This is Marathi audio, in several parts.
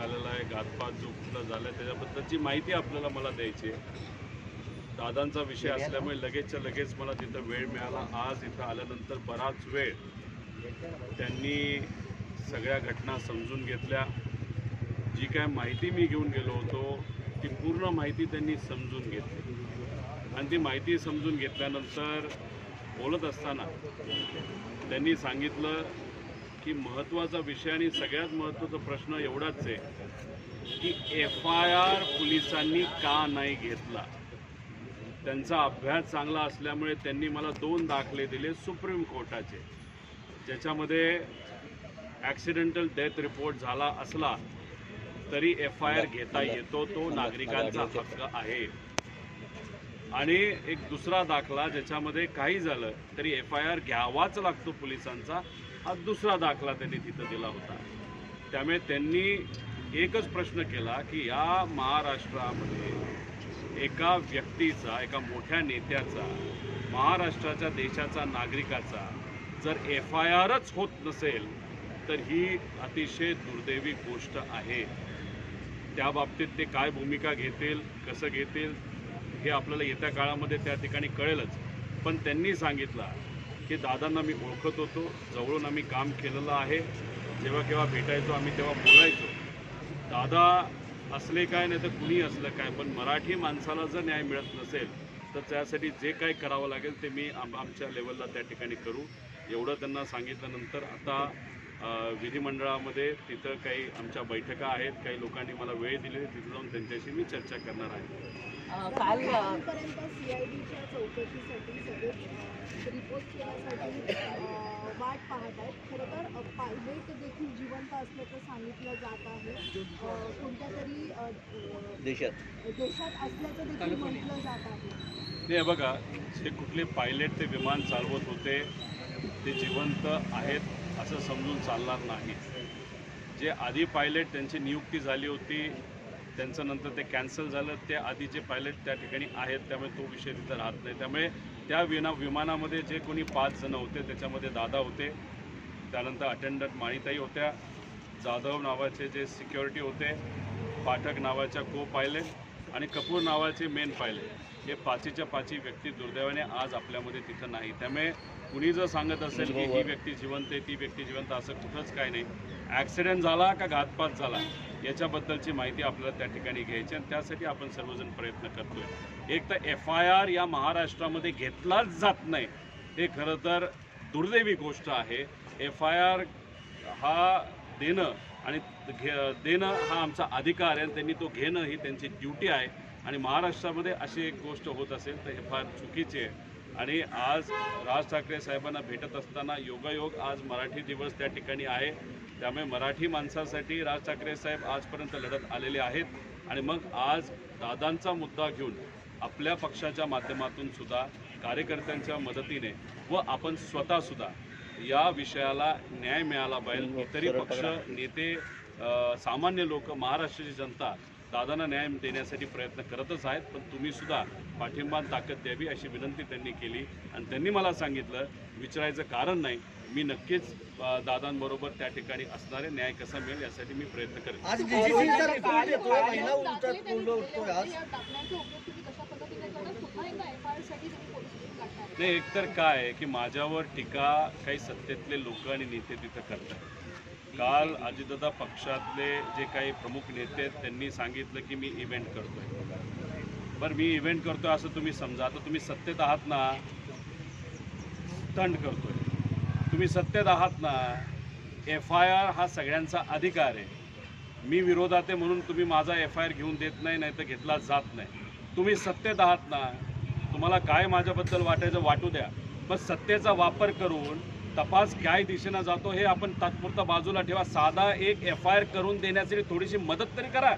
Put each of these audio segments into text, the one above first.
झालेला आहे, घातपात जो कुठला झाला आहे त्याच्याबद्दलची माहिती आपल्याला मला द्यायची आहे. दादांचा विषय असल्यामुळे लगेचच्या लगेच मला तिथं वेळ मिळाला. आज इथं आल्यानंतर बराच वेळ त्यांनी सगळ्या घटना समजून घेतल्या. जी काय माहिती मी घेऊन गेलो होतो ती पूर्ण माहिती त्यांनी समजून घेतली आणि ती माहिती समजून घेतल्यानंतर बोलत असताना त्यांनी सांगितलं की महत्त्वाचा विषय आणि सगळ्यात महत्त्वाचा प्रश्न एवढाच आहे की FIR पोलिसांनी का नाही घेतला. त्यांचा अभ्यास चांगला असल्यामुळे त्यांनी मला 2 दाखले दिले सुप्रीम कोर्टाचे, ज्याच्यामध्ये ॲक्सिडेंटल डेथ रिपोर्ट झाला असला तरी FIR घेता येतो, तो नागरिकांचा हक्क आहे. आणि एक दुसरा दाखला ज्याच्यामध्ये काही झालं तरी FIR घ्यावाच लागतो पोलिसांचा, हा दुसरा दाखला त्यांनी तिथं दिला होता. त्यामुळे त्यांनी एकच प्रश्न केला की या महाराष्ट्रामध्ये एका व्यक्तीचा, एका मोठ्या नेत्याचा, महाराष्ट्राच्या देशाचा नागरिकाचा जर FIRच होत नसेल तर ही अतिशय दुर्दैवी गोष्ट आहे. त्या बाबतीत ते काय भूमिका घेतील, कसं घेतील हे आपल्याला येत्या काळामध्ये त्या ठिकाणी कळेलच. पण त्यांनी सांगितलं की दादांना मी ओळखत होतो, जवळून आम्ही काम केलेलं आहे, जेव्हा केव्हा भेटायचो आम्ही तेव्हा बोलायचो. दादा असले काय नाही तर कुणी असलं काय, पण मराठी माणसाला जर न्याय मिळत नसेल तर त्यासाठी जे काही करावं लागेल ते मी आमच्या लेवलला त्या ठिकाणी करू, एवढं त्यांना सांगितल्यानंतर आता विधिमंडळामध्ये तिथं काही आमच्या बैठका आहेत, काही लोकांनी मला वेळ दिलेली, तिथं जाऊन त्यांच्याशी मी चर्चा करणार आहे. कालपर्यंत CIDच्या चौकशीसाठी सगळे रिपोर्ट केल्यासाठी वाट पाहत आहेत. खरं तर पायलट देखील जिवंत असल्याचं सांगितलं जात आहे. कोणत्या तरी देशात असल्याचं देखील म्हटलं जात आहे. नाही बघा, जे कुठले पायलट ते विमान चालवत होते ते जिवंत आहेत असं समजून चालणार नाही. जे आधी पायलट त्यांची नियुक्ती झाली होती त्यांचं नंतर ते कॅन्सल झालं, ते आधीचे पायलट त्या ठिकाणी आहेत, त्यामुळे तो विषय तिथं राहत नाही. त्यामुळे त्या विमानामध्ये जे कोणी 5 जण होते त्याच्यामध्ये दादा होते, त्यानंतर अटेंडंट माळीताई होत्या, जाधव नावाचे जे सिक्युरिटी होते, पाठक नावाच्या को पायलट आणि कपूर नावाचे मेन पायलट, हे 5च्या 5 व्यक्ती दुर्दैवाने आज आपल्यामध्ये तिथं नाही. त्यामुळे कुणी जर सांगत असेल की ही व्यक्ती जिवंत आहे, ती व्यक्ती जिवंत, असं कुठंच काय नाही. ॲक्सिडेंट झाला का घातपात झाला याच्याबद्दलची माहिती आपल्याला त्या ठिकाणी घ्यायची आणि त्यासाठी आपण सर्वजण प्रयत्न करतोय. एक तर FIR या महाराष्ट्रामध्ये घेतलाच जात नाही, हे खरं तर दुर्दैवी गोष्ट आहे. FIR हा देणं आणि देणं हा आमचा अधिकार आहे आणि त्यांनी तो घेणं ही त्यांची ड्युटी आहे. आणि महाराष्ट्रामध्ये अशी एक गोष्ट होत असेल तर हे फार चुकीचे आहे. आणि आज राज ठाकरे साहेबांना भेटत असताना योगायोग आज मराठी दिवस त्या ठिकाणी आहे, त्यामुळे मराठी माणसासाठी राज ठाकरे साहेब आजपर्यंत लढत आलेले आहेत. आणि मग आज दादांचा मुद्दा घेऊन आपल्या पक्षाच्या माध्यमातून सुद्धा, कार्यकर्त्यांच्या मदतीने व आपण स्वतःसुद्धा या विषयाला न्याय मिळाला पाहिजे. इतरही पक्ष, नेते, सामान्य लोक, महाराष्ट्राची जनता दादांना न्याय देण्यासाठी प्रयत्न करतच आहेत, पण तुम्हीसुद्धा पाठिंबा ताकद द्यावी अशी विनंती त्यांनी केली. आणि त्यांनी मला सांगितलं विचारायचं कारण नाही, मी नक्कीच दादांबरोबर त्या ठिकाणी असणारे न्याय कसा मिळेल यासाठी मी प्रयत्न करेन. नाही, एकतर काय आहे की माझ्यावर टीका काही सत्तेतले लोक आणि नेते तिथं करतात. काल अजितदादा पक्षातले जे काही प्रमुख नेते आहेत त्यांनी सांगितलं की मी इव्हेंट करतोय. बरं, मी इव्हेंट करतोय असं तुम्ही समजा, तर तुम्ही सत्तेत आहात ना, स्टंट करतोय, तुम्ही सत्तेत आहात ना, FIR हा सगळ्यांचा अधिकार आहे. मी विरोधात आहे म्हणून तुम्ही माझा FIR घेऊन देत नाही, नाही तर घेतला जात नाही. तुम्ही सत्तेत आहात ना, तुम्हाला काय माझ्याबद्दल वाटायचं वाटू द्या, पण सत्तेचा वापर करून तपास काय दिशेनं जातो हे आपण तात्पुरता बाजूला ठेवा. साधा एक FIR करून देण्यासाठी थोडीशी मदत तरी करा.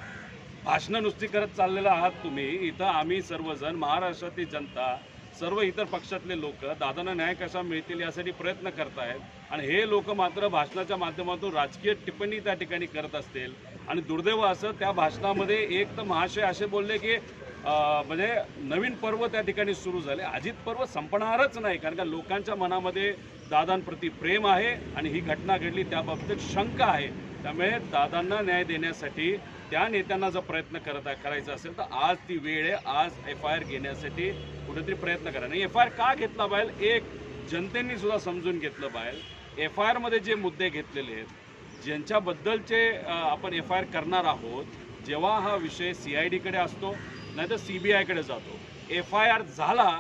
भाषणं नुसती करत चाललेलं आहात तुम्ही. इथं आम्ही सर्वजण, महाराष्ट्रातील जनता, सर्व इतर पक्षातले लोक दादांना न्याय कसा मिळतील यासाठी प्रयत्न करतायत आणि हे लोक मात्र भाषणाच्या माध्यमातून राजकीय टिप्पणी त्या ठिकाणी करत असतील. आणि दुर्दैव असं त्या भाषणामध्ये एक तर महाशय असे बोलले की म्हणजे नवीन पर्व त्या ठिकाणी सुरू झाले. अजित पर्व संपणारच नाही, कारण का लोकांच्या मनामध्ये दादांप्रती प्रेम आहे आणि ही घटना घडली त्याबाबतीत शंका आहे. त्यामुळे दादांना न्याय देण्यासाठी त्या नेत्यांना जर प्रयत्न करायचा असेल तर आज ती वेळ आहे. आज FIR घेण्यासाठी कुठेतरी प्रयत्न करा. नाही FIR का घेतला पाहिजे एक जनतेने सुद्धा समजून घेतलं पाहिजे. FIR मध्ये जे मुद्दे घेतलेले आहेत ज्यांच्याबद्दलचे आपण FIR करणार आहोत, जेव्हा हा विषय CID कडे असतो नाही तर CBI कडे जातो. FIR झाला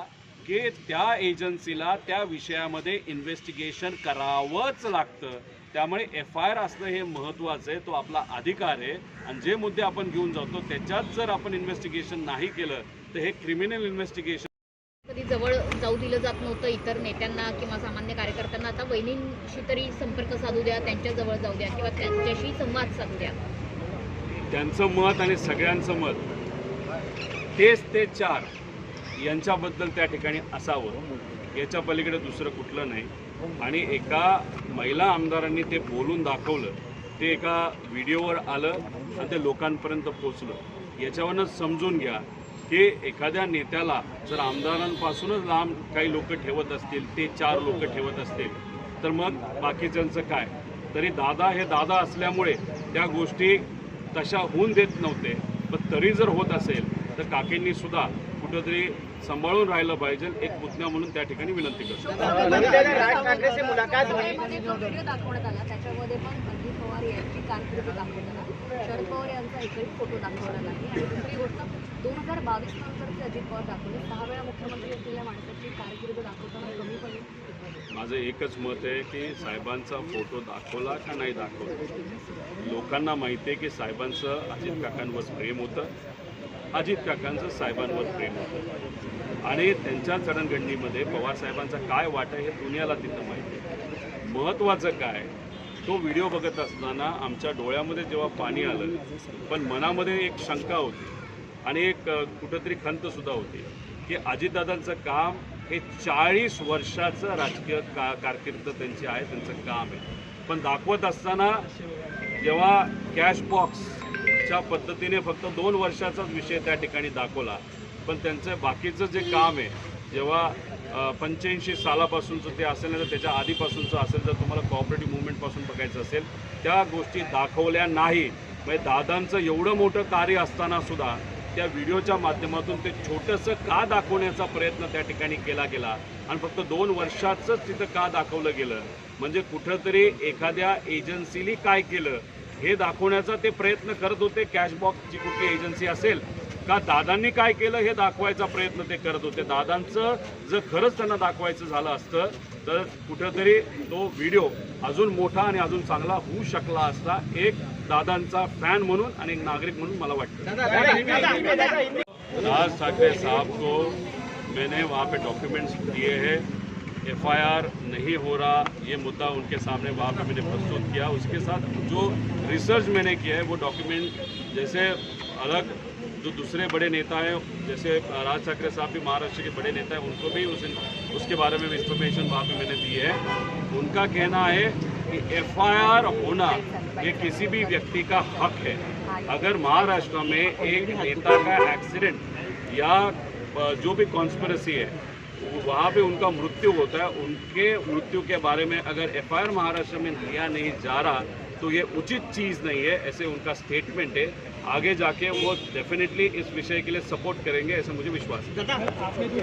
की त्या एजन्सीला त्या विषयामध्ये इन्व्हेस्टिगेशन करावंच लागतं. त्यामुळे FIR असणं हे महत्त्वाचं आहे. तो आपला अधिकार आहे. आणि जे मुद्दे आपण घेऊन जातो त्याच्यात जर आपण इन्व्हेस्टिगेशन नाही केलं तर हे क्रिमिनल इन्व्हेस्टिगेशन. कधी जवळ जाऊ दिलं जात नव्हतं इतर नेत्यांना किंवा सामान्य कार्यकर्त्यांना. आता वहिनींशी तरी संपर्क साधू द्या, त्यांच्या जवळ जाऊ द्या किंवा त्यांच्याशी संवाद साधू द्या. त्यांचं मत आणि सगळ्यांचं मत तेच ते 4 यांच्याबद्दल त्या ठिकाणी असावं. याच्या पलीकडे दुसरं कुठलं नाही. आणि एका महिला आमदारांनी ते बोलून दाखवलं, ते एका व्हिडिओवर आलं आणि ते लोकांपर्यंत पोचलं. याच्यावरच समजून घ्या की एखाद्या नेत्याला जर आमदारांपासूनच लांब काही लोक ठेवत असतील, ते 4 लोक ठेवत असतील, तर मग बाकीच्यांचं काय. तरी दादा हे दादा असल्यामुळे त्या गोष्टी तशा होऊन देत नव्हते. पण तरी जर होत असेल तर काकींनी सुद्धा कुठंतरी सांभाळून राहिलं पाहिजे. एक पुतण्या म्हणून त्या ठिकाणी विनंती करतो. व्हिडिओ दाखवण्यात आला त्याच्यामध्ये पण अजित पवार यांची कारकीर्द दाखवण्यात आला, शरद पवार यांचा एकही फोटो दाखवला नाही. आणि दुसरी गोष्ट 2022 नंतरचे अजित पवार दाखवले. 6 वेळा मुख्यमंत्री असलेल्या माणसाची कारकीर्द दाखवताना कमी पडली. माझं एकच मत आहे की साहेबांचा फोटो दाखवला का नाही दाखवला. लोकांना माहिती आहे की साहेबांचं अजित काकांवर प्रेम होतं, अजित काकांचं साहेबांवर प्रेम होतं. आणि त्यांच्या जडणघडणीमध्ये पवार साहेबांचा काय वाटा हे दुनियाला तिथं माहिती आहे. महत्त्वाचं काय, तो व्हिडिओ बघत असताना आमच्या डोळ्यामध्ये जेव्हा पाणी आलं, पण मनामध्ये एक शंका होती आणि एक कुठंतरी खंतसुद्धा होती की अजितदादांचं काम हे 40 वर्षाचं राजकीय कारकीर्द त्यांची आहे, त्यांचं काम आहे. पण दाखवत असताना जेव्हा कॅश बॉक्सच्या पद्धतीने फक्त 2 वर्षाचाच विषय त्या ठिकाणी दाखवला, पण त्यांचं बाकीचं जे काम आहे जेव्हा 85 सालापासूनचं ते असेल तर त्याच्या आधीपासूनचं असेल, जर तुम्हाला कोऑपरेटिव्ह मुवमेंटपासून बघायचं असेल, त्या गोष्टी दाखवल्या नाही. म्हणजे दादांचं एवढं मोठं कार्य असताना सुद्धा त्या व्हिडिओच्या माध्यमातून ते छोटंसं का दाखवण्याचा प्रयत्न त्या ठिकाणी केला गेला आणि फक्त 2 वर्षाचंच तिथं का दाखवलं गेलं. म्हणजे कुठंतरी एखाद्या एजन्सीने काय केलं हे दाखवण्याचा ते प्रयत्न करत होते. कॅशबॉक्सची कुठली एजन्सी असेल का दादांनी काय केलं हे दाखवायचा प्रयत्न ते करत होते. दादांचं जर खरंच त्यांना दाखवायचं झालं असतं तर कुठंतरी तो व्हिडिओ अजून मोठा आणि अजून चांगला होऊ शकला असता. एक दादांचा फॅन म्हणून आणि एक नागरिक म्हणून मला वाटतं. राज ठाकरे साहब को मैंने वहाँ पे डॉक्यूमेंट्स दिए हैं. FIR नहीं हो रहा ये मुद्दा उनके सामने वहाँ पे मैंने प्रस्तुत किया. उसके साथ जो रिसर्च मैंने किया है वो डॉक्यूमेंट जैसे अलग जो दूसरे बड़े नेता हैं, जैसे राज ठाकरे साहब भी महाराष्ट्र के बड़े नेता हैं, उनको भी उसके बारे में इंफॉर्मेशन वहाँ पे मैंने दी है. उनका कहना है कि FIR होना ये किसी भी व्यक्ति का हक है. अगर महाराष्ट्र में एक नेता का एक्सीडेंट या जो भी कॉन्स्पिरेसी है वहाँ पे उनका मृत्यु होता है, उनके मृत्यु के बारे में अगर FIR महाराष्ट्र में लिया नहीं जा रहा तो ये उचित चीज़ नहीं है, ऐसे उनका स्टेटमेंट है. आगे जाके वो डेफिनेटली इस विषय के लिए सपोर्ट करेंगे, ऐसा मुझे विश्वास है.